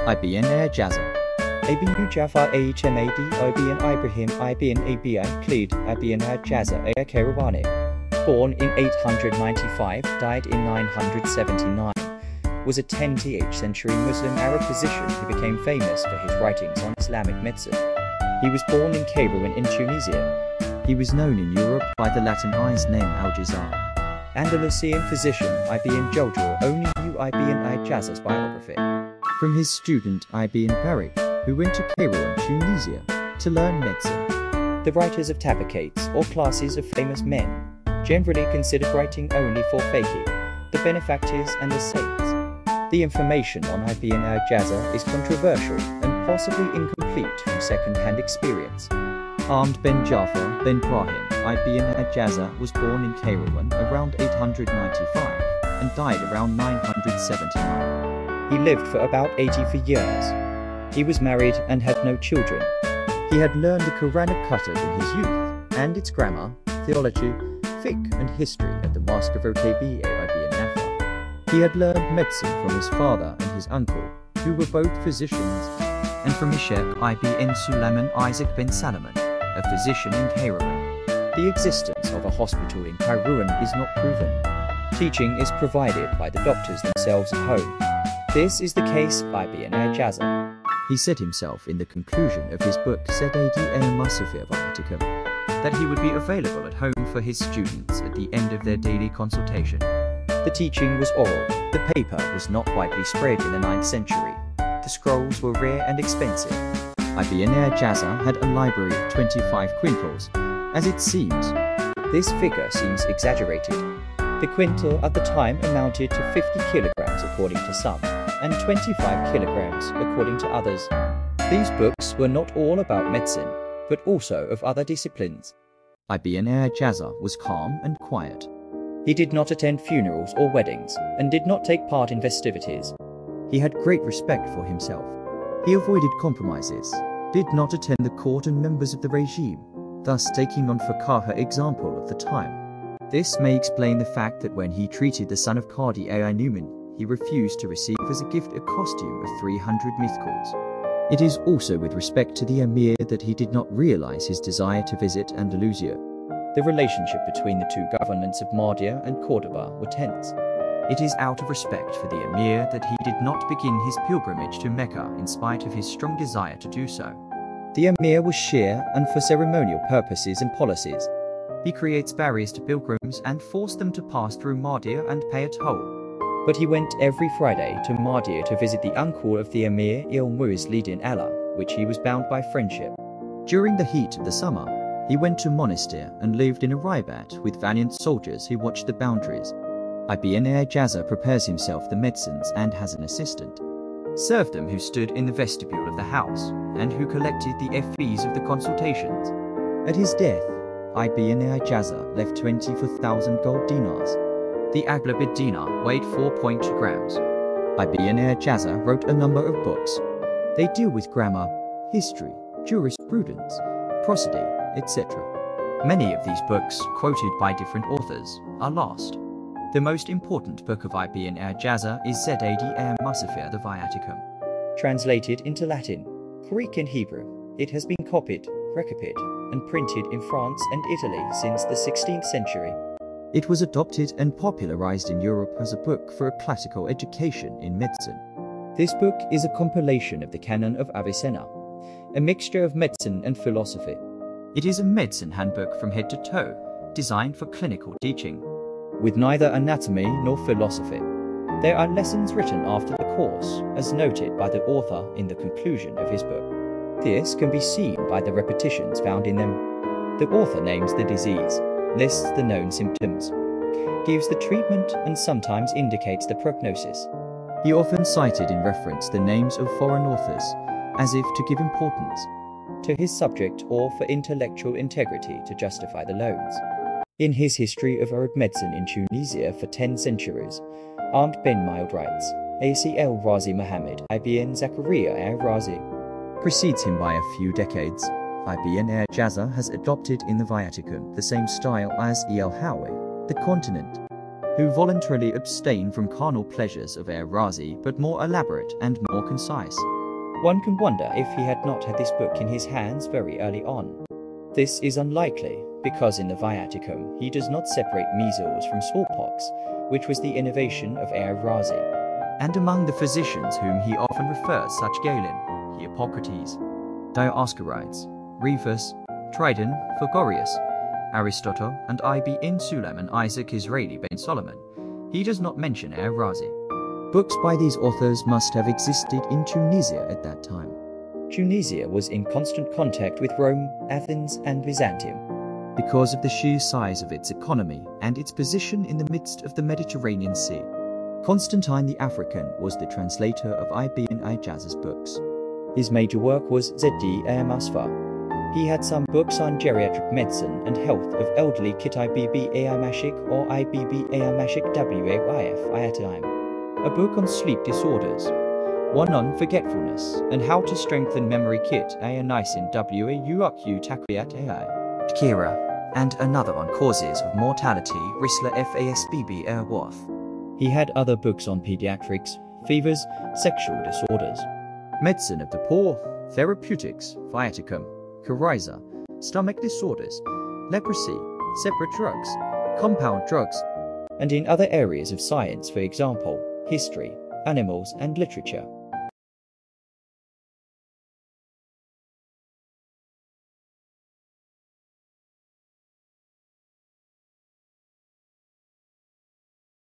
IBN Al-Jazzar. Abu Jafar Ahmadi ibn Ibrahim ibn Abi Khalid ibn Al-Jazzar al-Qayrawani. Born in 895, died in 979, was a 10th century Muslim Arab physician who became famous for his writings on Islamic medicine. He was born in Cairo in Tunisia. He was known in Europe by the Latinized name Al-Jazzar. Andalusian physician Ibn Jawdur only knew Ibn Al-Jazzar's biography from his student Ibn Barik, who went to Cairo and Tunisia to learn medicine. The writers of tabaqates, or classes of famous men, generally considered writing only for faqih, the benefactors and the saints. The information on Ibn Al-Jazzar is controversial and possibly incomplete from second-hand experience. Ahmad bin Jafar bin Ibrahim ibn Al-Jazzar was born in Kairouan around 895 and died around 979. He lived for about 84 years. He was married and had no children. He had learned the Quranic Kutub in his youth and its grammar, theology, fiqh and history at the Mosque of Otaybiya ibn Nafa. He had learned medicine from his father and his uncle, who were both physicians, and from his Sheikh Ibn Sulaiman Isaac bin Salman, a physician in Kairouan. The existence of a hospital in Kairouan is not proven. Teaching is provided by the doctors themselves at home. This is the case of Ibn Al-Jazzar. He said himself in the conclusion of his book Zadadi al-Masafir Viaticum that he would be available at home for his students at the end of their daily consultation. The teaching was oral. The paper was not widely spread in the 9th century. The scrolls were rare and expensive. Ibn Al-Jazzar had a library of 25 quintals, as it seems. This figure seems exaggerated. The quintal at the time amounted to 50 kilograms according to some, and 25 kilograms according to others. These books were not all about medicine, but also of other disciplines. Ibn Al-Jazzar was calm and quiet. He did not attend funerals or weddings, and did not take part in festivities. He had great respect for himself. He avoided compromises, did not attend the court and members of the regime, thus taking on Fuqaha example of the time. This may explain the fact that when he treated the son of Qadi Numan, he refused to receive as a gift a costume of 300 mithqals. It is also with respect to the emir that he did not realize his desire to visit Andalusia. The relationship between the two governments of Mahdia and Cordoba were tense. It is out of respect for the emir that he did not begin his pilgrimage to Mecca in spite of his strong desire to do so. The emir was Shia, and for ceremonial purposes and policies, he creates barriers to pilgrims and forced them to pass through Mahdia and pay a toll. But he went every Friday to Mahdia to visit the uncle of the emir Il-Muizlidin Allah, which he was bound by friendship. During the heat of the summer, he went to monastery and lived in a ribat with valiant soldiers who watched the boundaries. Ibn Al-Jazzar prepares himself the medicines and has an assistant. Served them who stood in the vestibule of the house and who collected the fees of the consultations. At his death, Ibn Al-Jazzar left 24,000 gold dinars. The Aglabid dinar weighed 4.2 grams. Ibn Al-Jazzar wrote a number of books. They deal with grammar, history, jurisprudence, prosody, etc. Many of these books, quoted by different authors, are lost. The most important book of Ibn Al-Jazzar is Zadadi al-Masafir the Viaticum. Translated into Latin, Greek and Hebrew, it has been copied, recopied, and printed in France and Italy since the 16th century. It was adopted and popularized in Europe as a book for a classical education in medicine. This book is a compilation of the Canon of Avicenna, a mixture of medicine and philosophy. It is a medicine handbook from head to toe, designed for clinical teaching. With neither anatomy nor philosophy. There are lessons written after the course, as noted by the author in the conclusion of his book. This can be seen by the repetitions found in them. The author names the disease, lists the known symptoms, gives the treatment, and sometimes indicates the prognosis. He often cited in reference the names of foreign authors, as if to give importance to his subject or for intellectual integrity to justify the loans. In his History of Arab Medicine in Tunisia for 10 centuries, Ahmad bin Mild writes, A.C. al-Razi Muhammad ibn Zakaria al-Razi precedes him by a few decades. Ibn Al-Jazzar has adopted in the Viaticum the same style as El-Hawi, the continent, who voluntarily abstain from carnal pleasures of al-Razi but more elaborate and more concise. One can wonder if he had not had this book in his hands very early on. This is unlikely, because in the Viaticum he does not separate measles from smallpox, which was the innovation of Al-Razi. And among the physicians whom he often refers such Galen, Hippocrates, Dioscorides, Rufus, Tridon, Phagorius, Aristotle, and Ibn Sulam and Isaac Israeli ben Solomon, he does not mention Al-Razi. Books by these authors must have existed in Tunisia at that time. Tunisia was in constant contact with Rome, Athens, and Byzantium. Because of the sheer size of its economy and its position in the midst of the Mediterranean Sea. Constantine the African was the translator of Ibn Al-Jazzar's books. His major work was Zedi al-Masfar. He had some books on geriatric medicine and health of elderly kit Ibb al-Mashik or Ibb al-Mashik Wayf Ayatim, a book on sleep disorders, one on forgetfulness and how to strengthen memory kit al-Nisin Wauq Takriyat al Kira, and another on causes of mortality Risla Fasbb al-Wath. He had other books on pediatrics, fevers, sexual disorders, medicine of the poor, therapeutics, viaticum, coryza, stomach disorders, leprosy, separate drugs, compound drugs, and in other areas of science, for example, history, animals, and literature.